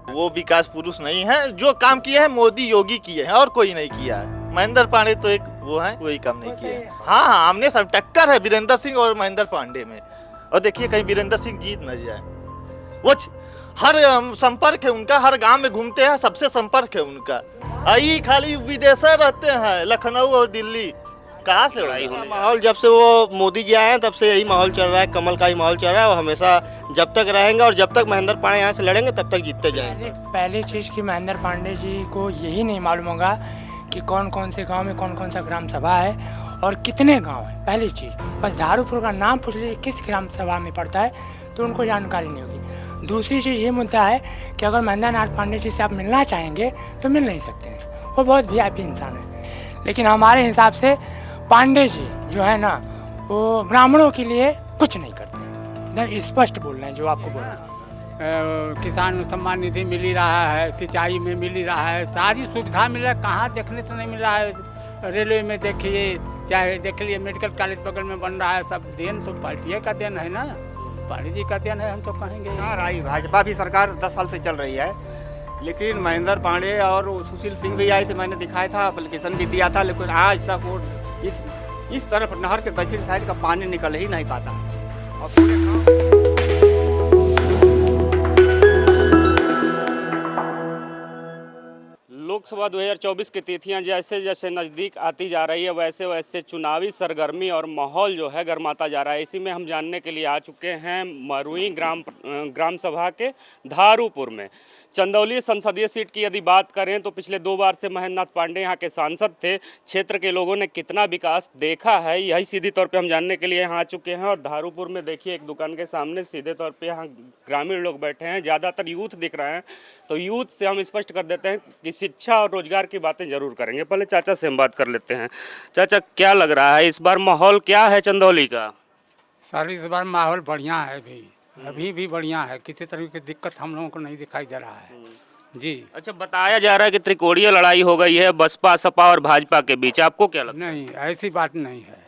वो विकास पुरुष नहीं है। जो काम किए हैं मोदी योगी किए हैं और कोई नहीं किया है। महेंद्र पांडे तो एक वो है, कोई काम नहीं किया है। हाँ, आमने सब टक्कर है वीरेंद्र सिंह और महेंद्र पांडे में। और देखिए कहीं वीरेंद्र सिंह जीत न जाए। वो हर संपर्क है उनका, हर गांव में घूमते हैं, सबसे संपर्क है उनका। आई खाली विदेशे रहते हैं, लखनऊ और दिल्ली। कहाँ से लड़ाई होने माहौल जब से वो मोदी जी आए हैं तब से यही माहौल चल रहा है, कमल का ही माहौल चल रहा है। और हमेशा जब तक रहेंगे और जब तक महेंद्र पांडे यहाँ से लड़ेंगे तब तक जीतते जाएंगे। पहली चीज़ कि महेंद्र पांडे जी को यही नहीं मालूम होगा कि कौन कौन से गांव में कौन कौन सा ग्राम सभा है और कितने गांव हैं। पहली चीज़ बस दारूपुर का नाम पूछ लीजिए किस ग्राम सभा में पड़ता है तो उनको जानकारी नहीं होगी। दूसरी चीज़ ये मुद्दा है कि अगर महेंद्र नाथ पांडे जी से आप मिलना चाहेंगे तो मिल नहीं सकते हैं, वो बहुत वीआईपी इंसान है। लेकिन हमारे हिसाब से पांडे जी जो है ना वो ब्राह्मणों के लिए कुछ नहीं करते, एकदम स्पष्ट बोल रहे हैं जो आपको बोल रहे हैं। किसान सम्मान निधि मिल ही रहा है, सिंचाई में मिल ही रहा है, सारी सुविधा मिल रहा है। कहाँ देखने से नहीं मिल रहा है। रेलवे में देखिए, चाहे देख लिए मेडिकल कॉलेज बगल में बन रहा है, सब देन सब पार्टी का देन है ना, पांडे जी का देन है हम तो कहेंगे। आई भाजपा भी सरकार 10 साल से चल रही है, लेकिन महेंद्र पांडे और सुशील सिंह भी आए थे, मैंने दिखाया था, एप्लीकेशन भी दिया था, लेकिन आज तक वो इस तरफ नहर के दक्षिण साइड का पानी निकल ही नहीं पाता। लोकसभा 2024 की तिथियां जैसे जैसे नज़दीक आती जा रही है वैसे वैसे चुनावी सरगर्मी और माहौल जो है गर्माता जा रहा है। इसी में हम जानने के लिए आ चुके हैं मरुई ग्राम सभा के धारूपुर में। चंदौली संसदीय सीट की यदि बात करें तो पिछले 2 बार से महेंद्र नाथ पांडे यहाँ के सांसद थे। क्षेत्र के लोगों ने कितना विकास देखा है यही सीधी तौर पे हम जानने के लिए यहाँ आ चुके हैं। और धारूपुर में देखिए एक दुकान के सामने सीधे तौर पे यहाँ ग्रामीण लोग बैठे हैं, ज़्यादातर यूथ दिख रहे हैं। तो यूथ से हम स्पष्ट कर देते हैं कि शिक्षा और रोजगार की बातें जरूर करेंगे। पहले चाचा से हम बात कर लेते हैं। चाचा, क्या लग रहा है इस बार माहौल क्या है चंदौली का? सर इस बार माहौल बढ़िया है भाई, अभी भी बढ़िया है, किसी तरह की दिक्कत हम लोगों को नहीं दिखाई दे रहा है जी। अच्छा, बताया जा रहा है कि त्रिकोणीय लड़ाई हो गई है बसपा सपा और भाजपा के बीच, आपको क्या लगता है? नहीं, ऐसी बात नहीं है,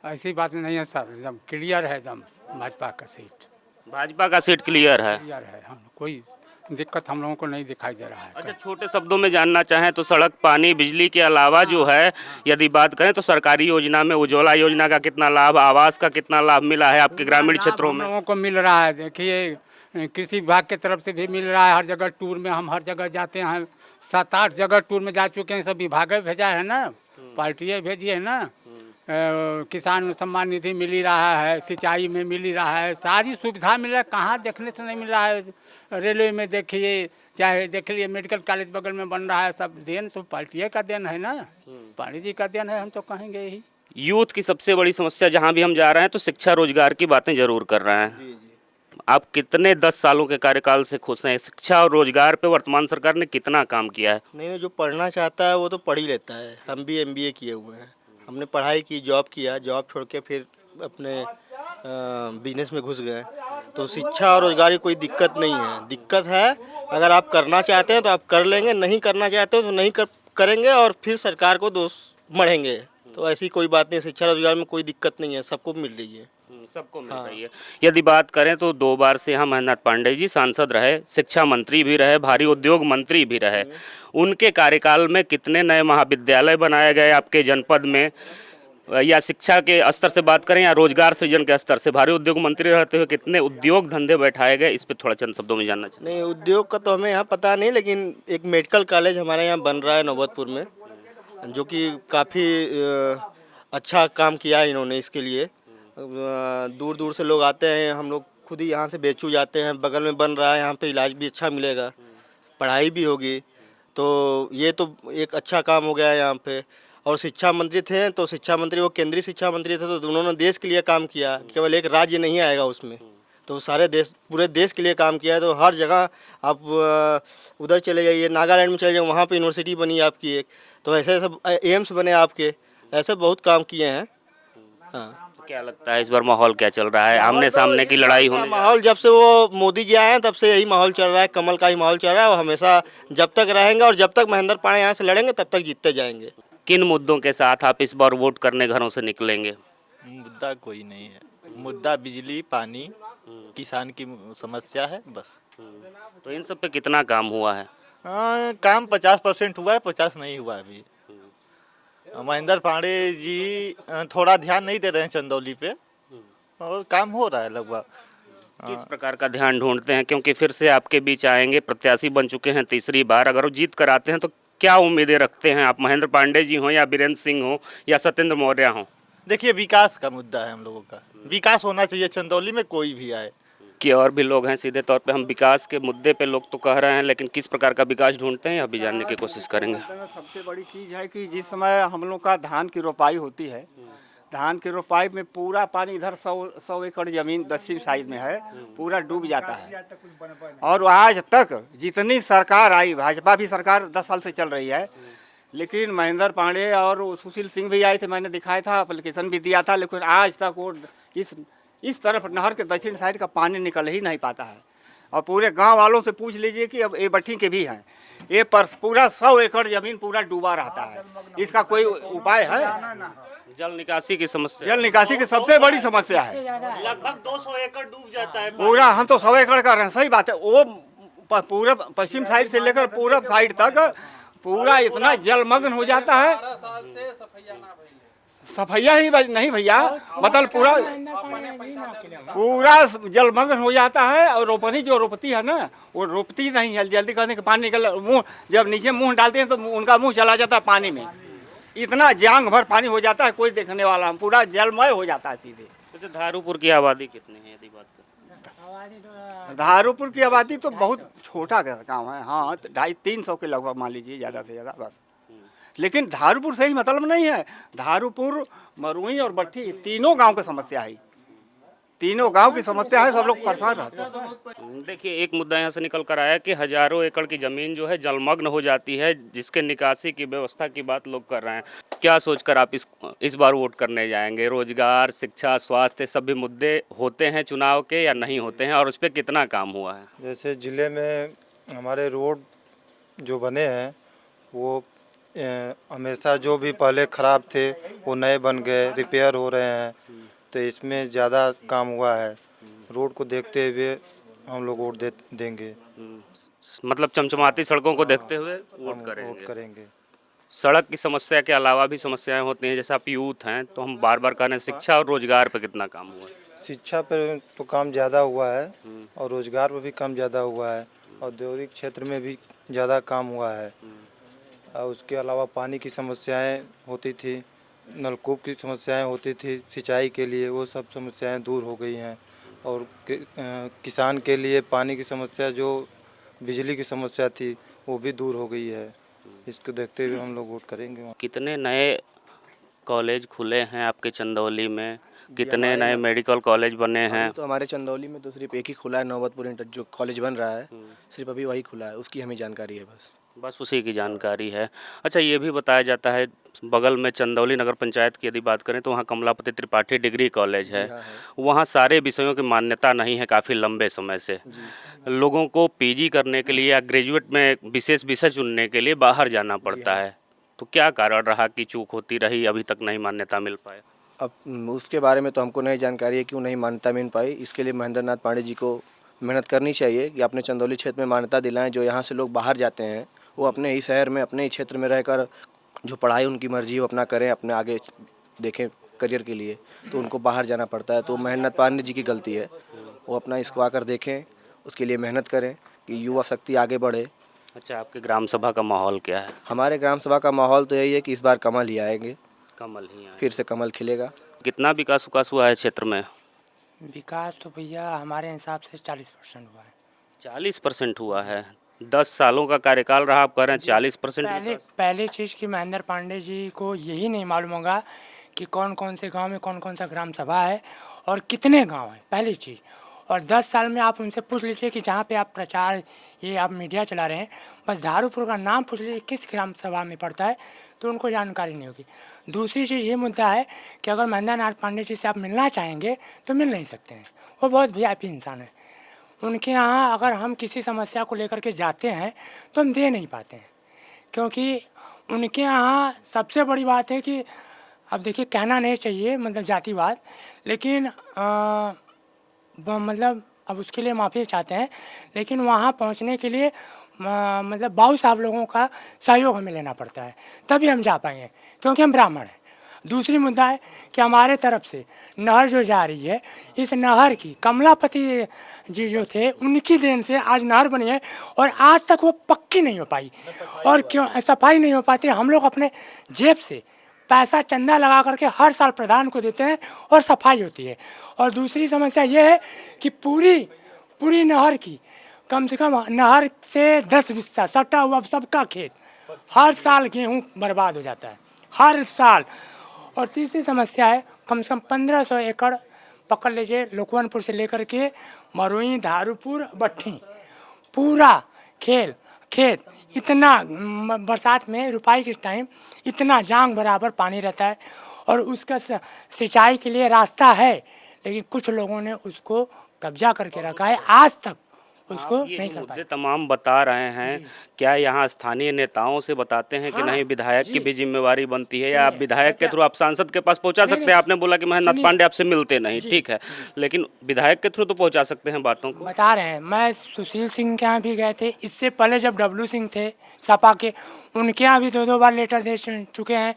ऐसी बात नहीं है सर, एकदम क्लियर है, एकदम भाजपा का सीट, भाजपा का सीट क्लियर है। क्लियर है, हम कोई दिक्कत हम लोगों को नहीं दिखाई दे रहा है। अच्छा, छोटे शब्दों में जानना चाहें तो सड़क पानी बिजली के अलावा जो है यदि बात करें तो सरकारी योजना में उज्ज्वला योजना का कितना लाभ, आवास का कितना लाभ मिला है आपके ग्रामीण क्षेत्रों में? हम लोगों को मिल रहा है। देखिए कृषि विभाग की तरफ से भी मिल रहा है, हर जगह टूर में हम हर जगह जाते हैं, 7-8 जगह टूर में जा चुके हैं, सब विभाग भेजा है ना, पार्टियाँ भेजी है ना। किसान सम्मान निधि मिल ही रहा है, सिंचाई में मिल ही रहा है, सारी सुविधा मिल रहा है। कहाँ देखने से नहीं मिल रहा है। रेलवे में देखिए, चाहे देख लिए मेडिकल कॉलेज बगल में बन रहा है, सब देन सब पार्टियाँ का देन है ना, पांडे जी का देन है हम तो कहेंगे यही। यूथ की सबसे बड़ी समस्या जहाँ भी हम जा रहे हैं तो शिक्षा रोजगार की बातें जरूर कर रहे हैं। आप कितने 10 सालों के कार्यकाल से खुश हैं? शिक्षा और रोजगार पे वर्तमान सरकार ने कितना काम किया है? नहीं, जो पढ़ना चाहता है वो तो पढ़ ही लेता है। हम भी MBA किए हुए हैं, हमने पढ़ाई की, जॉब किया, जॉब छोड़ के फिर अपने बिजनेस में घुस गए। तो शिक्षा और रोजगार की कोई दिक्कत नहीं है। दिक्कत है अगर आप करना चाहते हैं तो आप कर लेंगे, नहीं करना चाहते हो तो नहीं करेंगे और फिर सरकार को दोष मढ़ेंगे। तो ऐसी कोई बात नहीं, शिक्षा रोजगार में कोई दिक्कत नहीं है, सबको मिल रही है। सबको मिल रही है। यदि बात करें तो 2 बार से यहाँ महेंद्र नाथ पांडे जी सांसद रहे, शिक्षा मंत्री भी रहे, भारी उद्योग मंत्री भी रहे। उनके कार्यकाल में कितने नए महाविद्यालय बनाए गए आपके जनपद में, या शिक्षा के स्तर से बात करें या रोजगार सृजन के स्तर से? भारी उद्योग मंत्री रहते हुए कितने उद्योग धंधे बैठाए गए, इस पर थोड़ा चंद शब्दों में जानना चाहिए। नहीं, उद्योग का तो हमें यहाँ पता नहीं, लेकिन एक मेडिकल कॉलेज हमारे यहाँ बन रहा है नौबतपुर में, जो कि काफ़ी अच्छा काम किया है इन्होंने। इसके लिए दूर दूर से लोग आते हैं, हम लोग खुद ही यहाँ से बेचू जाते हैं। बगल में बन रहा है, यहाँ पे इलाज भी अच्छा मिलेगा, पढ़ाई भी होगी, तो ये तो एक अच्छा काम हो गया है यहाँ पे। और शिक्षा मंत्री थे तो शिक्षा मंत्री वो केंद्रीय शिक्षा मंत्री थे, तो उन्होंने देश के लिए काम किया, केवल एक राज्य नहीं आएगा उसमें, तो सारे देश, पूरे देश के लिए काम किया है। तो हर जगह आप उधर चले जाइए, नागालैंड में चले जाइए, वहाँ पे यूनिवर्सिटी बनी आपकी एक, तो ऐसे सब एम्स बने आपके, ऐसे बहुत काम किए हैं। हाँ, क्या लगता है इस बार माहौल क्या चल रहा है? आमने सामने की लड़ाई होने माहौल जब से वो मोदी जी आए हैं तब से यही माहौल चल रहा है, कमल का ही माहौल चल रहा है। और हमेशा जब तक रहेंगे और जब तक महेंद्र पांडे यहाँ से लड़ेंगे तब तक जीतते जाएंगे। किन मुद्दों के साथ आप इस बार वोट करने घरों से निकलेंगे? मुद्दा कोई नहीं है, मुद्दा बिजली पानी किसान की समस्या है बस। तो इन सब पे कितना काम हुआ है? हाँ, काम 50% हुआ है, 50 नहीं हुआ अभी। महेंद्र पांडे जी थोड़ा ध्यान नहीं दे रहे हैं चंदौली पे, और काम हो रहा है लगभग। किस प्रकार का ध्यान ढूंढते हैं, क्योंकि फिर से आपके बीच आएंगे, प्रत्याशी बन चुके हैं तीसरी बार, अगर वो जीत कर आते हैं तो क्या उम्मीदें रखते हैं आप? महेंद्र पांडे जी हों या बीरेंद्र सिंह हो या सत्येंद्र मौर्य हों? देखिए, विकास का मुद्दा है हम लोगों का, विकास होना चाहिए चंदौली में, कोई भी आए। कि और भी लोग हैं, सीधे तौर पे हम विकास के मुद्दे पे लोग तो कह रहे हैं, लेकिन किस प्रकार का विकास ढूंढते हैं अभी जानने की कोशिश करेंगे। सबसे बड़ी चीज़ है कि जिस समय हम लोग का धान की रोपाई होती है, धान की रोपाई में पूरा पानी इधर 100 एकड़ जमीन दक्षिण साइड में है, पूरा डूब जाता है। और आज तक जितनी सरकार आई, भाजपा भी सरकार 10 साल से चल रही है, लेकिन महेंद्र पांडे और सुशील सिंह भी आए थे, मैंने दिखाया था, एप्लीकेशन भी दिया था, लेकिन आज तक वो इस तरफ नहर के दक्षिण साइड का पानी निकल ही नहीं पाता है। और पूरे गांव वालों से पूछ लीजिए कि अब ये बट्ठी के भी हैं, ये पर पूरा 100 एकड़ जमीन पूरा डूबा रहता है। इसका कोई उपाय है? जल निकासी की समस्या, जल निकासी की सबसे बड़ी समस्या है। लगभग 200 एकड़ डूब जाता है पूरा, हम तो 100 एकड़ कर रहे हैं, सही बात है। वो पूरा पश्चिम साइड से लेकर पूरब साइड तक पूरा इतना जलमग्न हो जाता है, सफैया ही नहीं भैया, मतलब पूरा जलमग्न हो जाता है। और रोपनी जो रोपती है ना, वो रोपती नहीं है, जल्दी कहने के पानी निकल, मुँह जब नीचे मुँह डालते हैं तो उनका मुँह चला जाता है पानी में, इतना जांग भर पानी हो जाता है, कोई देखने वाला, हम पूरा जलमय हो जाता है सीधे। अच्छा, धारूपुर की आबादी कितनी है यदि बात करें? धारूपुर की आबादी तो बहुत छोटा गाँव है, हाँ, 250-300 के लगभग मान लीजिए, ज़्यादा से ज़्यादा बस। लेकिन धारूपुर से ही मतलब नहीं है, धारूपुर, मरुई और बट्ठी तीनों गांव की समस्या है, तीनों गांव की समस्या है, सब लोग परेशान रहते हैं। देखिए, एक मुद्दा यहाँ से निकल कर आया कि हजारों एकड़ की ज़मीन जो है जलमग्न हो जाती है, जिसके निकासी की व्यवस्था की बात लोग कर रहे हैं। क्या सोचकर आप इस बार वोट करने जाएंगे? रोजगार, शिक्षा, स्वास्थ्य सभी मुद्दे होते हैं चुनाव के या नहीं होते हैं, और उस पर कितना काम हुआ है? जैसे ज़िले में हमारे रोड जो बने हैं वो हमेशा जो भी पहले ख़राब थे वो नए बन गए, रिपेयर हो रहे हैं, तो इसमें ज़्यादा काम हुआ है। रोड को देखते हुए हम लोग वोट देंगे। मतलब चमचमाती सड़कों को देखते हुए वोट करेंगे। सड़क की समस्या के अलावा भी समस्याएं होती हैं, जैसे आप यूथ हैं तो हम बार बार कह रहे हैं, शिक्षा और रोजगार पे कितना काम हुआ है? शिक्षा पर तो काम ज़्यादा हुआ है और रोजगार पर भी काम ज़्यादा हुआ है, औद्योगिक क्षेत्र में भी ज़्यादा काम हुआ है। और उसके अलावा पानी की समस्याएं होती थी, नलकूप की समस्याएं होती थी सिंचाई के लिए, वो सब समस्याएं दूर हो गई हैं। और किसान के लिए पानी की समस्या, जो बिजली की समस्या थी, वो भी दूर हो गई है। इसको देखते हुए हम लोग वोट करेंगे। कितने नए कॉलेज खुले हैं आपके चंदौली में? कितने नए मेडिकल कॉलेज बने हैं? तो हमारे चंदौली में तो सिर्फ एक ही खुला है, नौबतपुर इंटर जो कॉलेज बन रहा है, सिर्फ अभी वही खुला है, उसकी हमें जानकारी है बस उसी की जानकारी है। अच्छा, ये भी बताया जाता है बगल में चंदौली नगर पंचायत की यदि बात करें तो वहाँ कमलापति त्रिपाठी डिग्री कॉलेज है, वहाँ सारे विषयों की मान्यता नहीं है काफ़ी लंबे समय से। लोगों को पीजी करने के लिए या ग्रेजुएट में विशेष विषय चुनने के लिए बाहर जाना पड़ता है, तो क्या कारण रहा कि चूक होती रही, अभी तक नहीं मान्यता मिल पाए? अब उसके बारे में तो हमको नहीं जानकारी है, क्यों नहीं मान्यता मिल पाई। इसके लिए महेंद्र नाथ पांडे जी को मेहनत करनी चाहिए कि अपने चंदौली क्षेत्र में मान्यता दिलाएं। जो यहाँ से लोग बाहर जाते हैं वो अपने ही शहर में, अपने ही क्षेत्र में रहकर जो पढ़ाई उनकी मर्जी वो अपना करें, अपने आगे देखें करियर के लिए, तो उनको बाहर जाना पड़ता है। तो महेंद्र नाथ पांडे जी की गलती है, वो अपना इसको आकर देखें, उसके लिए मेहनत करें कि युवा शक्ति आगे बढ़े। अच्छा, आपके ग्राम सभा का माहौल क्या है? हमारे ग्राम सभा का माहौल तो यही है कि इस बार कमल ही आएंगे, कमल ही आए। फिर से कमल खिलेगा। कितना विकास हुआ है क्षेत्र में? विकास तो भैया हमारे हिसाब से 40% हुआ है। 40% हुआ है? 10 सालों का कार्यकाल रहा, आप कह रहे हैं 40%? पहली चीज़ कि महेंद्र पांडे जी को यही नहीं मालूम होगा कि कौन कौन से गांव में कौन कौन सा ग्राम सभा है और कितने गांव हैं, पहली चीज़। और 10 साल में आप उनसे पूछ लीजिए कि जहाँ पे आप प्रचार, ये आप मीडिया चला रहे हैं, बस धारूपुर का नाम पूछ लीजिए किस ग्राम सभा में पड़ता है, तो उनको जानकारी नहीं होगी। दूसरी चीज़ ये मुद्दा है कि अगर महेंद्र नाथ पांडे जी से आप मिलना चाहेंगे तो मिल नहीं सकते हैं, वो बहुत वीआईपी इंसान है। उनके यहाँ अगर हम किसी समस्या को लेकर के जाते हैं तो हम दे नहीं पाते हैं, क्योंकि उनके यहाँ सबसे बड़ी बात है कि अब देखिए कहना नहीं चाहिए मतलब जातिवाद, लेकिन मतलब अब उसके लिए माफ़ी चाहते हैं, लेकिन वहाँ पहुँचने के लिए मतलब बहुत साहब लोगों का सहयोग हमें लेना पड़ता है, तभी हम जा पाएंगे, क्योंकि हम ब्राह्मण हैं। दूसरी मुद्दा है कि हमारे तरफ से नहर जो जा रही है, इस नहर की कमलापति जी जो थे उनकी देन से आज नहर बनी है, और आज तक वो पक्की नहीं हो पाई। और क्यों सफाई नहीं हो पाती, हम लोग अपने जेब से पैसा चंदा लगा करके हर साल प्रधान को देते हैं और सफाई होती है। और दूसरी समस्या ये है कि पूरी नहर की कम से कम नहर से 10 हिस्सा सटा हुआ सबका खेत, हर साल गेहूं बर्बाद हो जाता है, हर साल। और तीसरी समस्या है कम से कम 1500 एकड़ पकड़ लीजिए, लोकवनपुर से लेकर के मरोई, धारूपुर, भट्टी, पूरा खेत इतना बरसात में रुपाई के टाइम इतना जांग बराबर पानी रहता है, और उसका सिंचाई के लिए रास्ता है, लेकिन कुछ लोगों ने उसको कब्जा करके रखा है, आज तक उसको ये नहीं जो कर मुद्दे पाए। तमाम बता रहे हैं, क्या यहाँ स्थानीय नेताओं से बताते हैं कि नहीं विधायक की भी जिम्मेवारी बनती है, या आप विधायक के थ्रू आप सांसद के पास पहुँचा सकते हैं? आपने बोला कि महेंद्र नाथ पांडे आपसे मिलते नहीं, ठीक है, लेकिन विधायक के थ्रू तो पहुँचा सकते हैं बातों को। बता रहे हैं, मैं सुशील सिंह के यहाँ भी गए थे, इससे पहले जब डब्लू सिंह थे सपा के, उनके यहाँ भी 2-2 बार लेटर दे चुके हैं,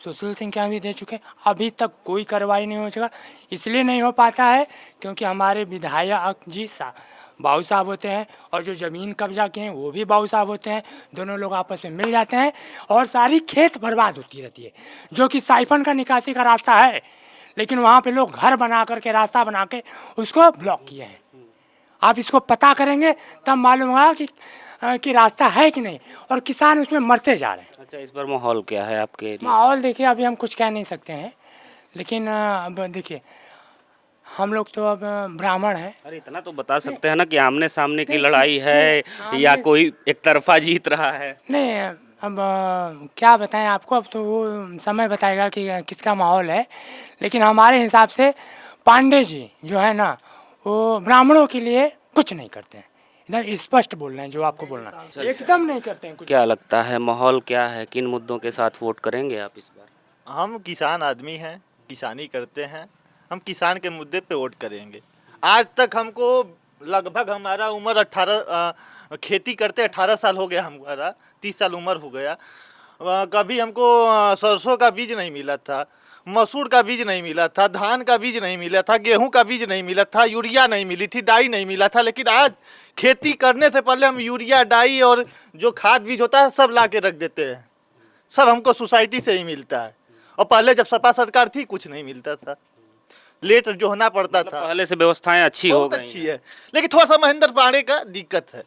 सुशील सिंह के यहाँ भी दे चुके हैं, अभी तक कोई कार्रवाई नहीं हो चुका। इसलिए नहीं हो पाता है क्योंकि हमारे विधायक जी बाबू साहब होते हैं, और जो ज़मीन कब्जा किए हैं वो भी बाबू साहब होते हैं, दोनों लोग आपस में मिल जाते हैं, और सारी खेत बर्बाद होती रहती है, जो कि साइफन का निकासी का रास्ता है, लेकिन वहाँ पे लोग घर बना करके रास्ता बना के उसको ब्लॉक किए हैं। आप इसको पता करेंगे तब मालूम होगा कि रास्ता है कि नहीं, और किसान उसमें मरते जा रहे हैं। अच्छा, इस बार माहौल क्या है आपके एरिया? माहौल देखिए अभी हम कुछ कह नहीं सकते हैं, लेकिन अब देखिए हम लोग तो अब ब्राह्मण हैं। अरे इतना तो बता सकते हैं ना कि आमने सामने की लड़ाई है या कोई एक तरफा जीत रहा है? नहीं, अब क्या बताएं आपको, अब तो वो समय बताएगा कि किसका माहौल है, लेकिन हमारे हिसाब से पांडे जी जो है ना, वो ब्राह्मणों के लिए कुछ नहीं करते हैं, एकदम स्पष्ट बोल रहे हैं जो आपको बोलना, एकदम नहीं करते हैं कुछ। क्या लगता है माहौल क्या है, किन मुद्दों के साथ वोट करेंगे आप इस बार? हम किसान आदमी हैं, किसानी करते हैं, हम किसान के मुद्दे पे वोट करेंगे। आज तक हमको लगभग हमारा उम्र 18 खेती करते 18 साल हो गया, हमारा 30 साल उम्र हो गया। कभी हमको सरसों का बीज नहीं मिला था, मसूर का बीज नहीं मिला था, धान का बीज नहीं मिला था, गेहूं का बीज नहीं मिला था, यूरिया नहीं मिली थी, डाई नहीं मिला था। लेकिन आज खेती करने से पहले हम यूरिया, डाई और जो खाद बीज होता है सब ला के रख देते हैं, सब हमको सोसाइटी से ही मिलता है। और पहले जब सपा सरकार थी कुछ नहीं मिलता था, लेट जो होना पड़ता था। पहले से व्यवस्थाएं अच्छी हो बहुत गई अच्छी है, लेकिन थोड़ा सा महेंद्र पांडे का दिक्कत है।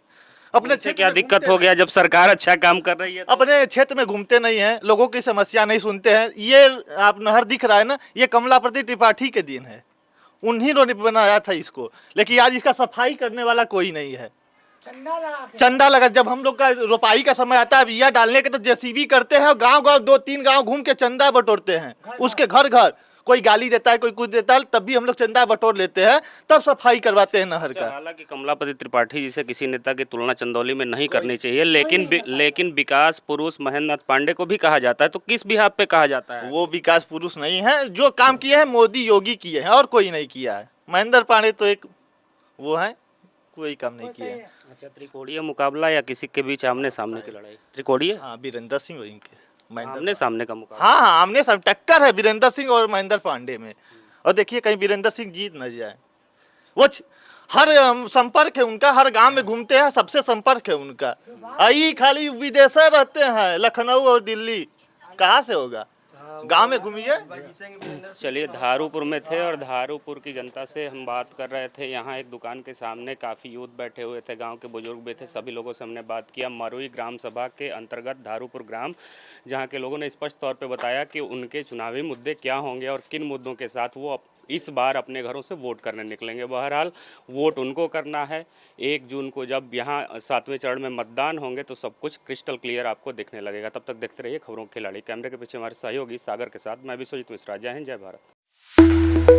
अपने से क्या दिक्कत हो गया जब सरकार अच्छा काम कर रही है? अपने क्षेत्र में घूमते नहीं हैं, लोगों की समस्या नहीं सुनते हैं। ये आप नहर दिख रहा है ना, ये कमलापति त्रिपाठी के दिन है, उन्हीं ने बनाया था इसको, लेकिन आज इसका सफाई करने वाला कोई नहीं है। चंदा लगा, जब हम लोग का रोपाई का समय आता है बिया डालने के, तो जेसीबी करते हैं और गांव-गांव 2-3 गांव घूम के चंदा बटोरते हैं, उसके घर कोई गाली देता है, कोई कुछ देता है, तब भी हम लोग चंदा बटोर लेते हैं, तब सफाई करवाते हैं नहर का। हालांकि कमलापति त्रिपाठी जी से किसी नेता की तुलना चंदौली में नहीं करनी चाहिए, लेकिन विकास पुरुष महेंद्र नाथ पांडे को भी कहा जाता है, तो किस बिहाफ पे कहा जाता है? वो विकास पुरुष नहीं है, जो काम किए हैं मोदी योगी किए हैं, और कोई नहीं किया है। महेंद्र पांडे तो एक वो है, कोई काम नहीं किया है। अच्छा, त्रिकोणीय मुकाबला या किसी के बीच आमने सामने की लड़ाई? त्रिकोणीय, हाँ, वीरेंद्र सिंह और इनके आमने सामने का मुकाबला। हाँ, आमने सामने टक्कर है वीरेंद्र सिंह और महेंद्र पांडे में। और देखिए कहीं वीरेंद्र सिंह जीत न जाए, वो हर संपर्क है उनका, हर गांव में घूमते हैं, सबसे संपर्क है उनका। आई खाली विदेश रहते हैं, लखनऊ और दिल्ली, कहाँ से होगा, गांव में घूमिए। चलिए, धारूपुर में थे और धारूपुर की जनता से हम बात कर रहे थे। यहाँ एक दुकान के सामने काफ़ी यूथ बैठे हुए थे, गांव के बुजुर्ग भी थे, सभी लोगों से हमने बात किया। मरुई ग्राम सभा के अंतर्गत धारूपुर ग्राम, जहाँ के लोगों ने स्पष्ट तौर पे बताया कि उनके चुनावी मुद्दे क्या होंगे और किन मुद्दों के साथ वो इस बार अपने घरों से वोट करने निकलेंगे। बहरहाल वोट उनको करना है। 1 जून को जब यहाँ 7वें चरण में मतदान होंगे तो सब कुछ क्रिस्टल क्लियर आपको दिखने लगेगा। तब तक देखते रहिए खबरों की खिलाड़ी। कैमरे के पीछे हमारे सहयोगी सागर के साथ मैं विश्वजीत मिश्रा। जय हिंद, जय भारत।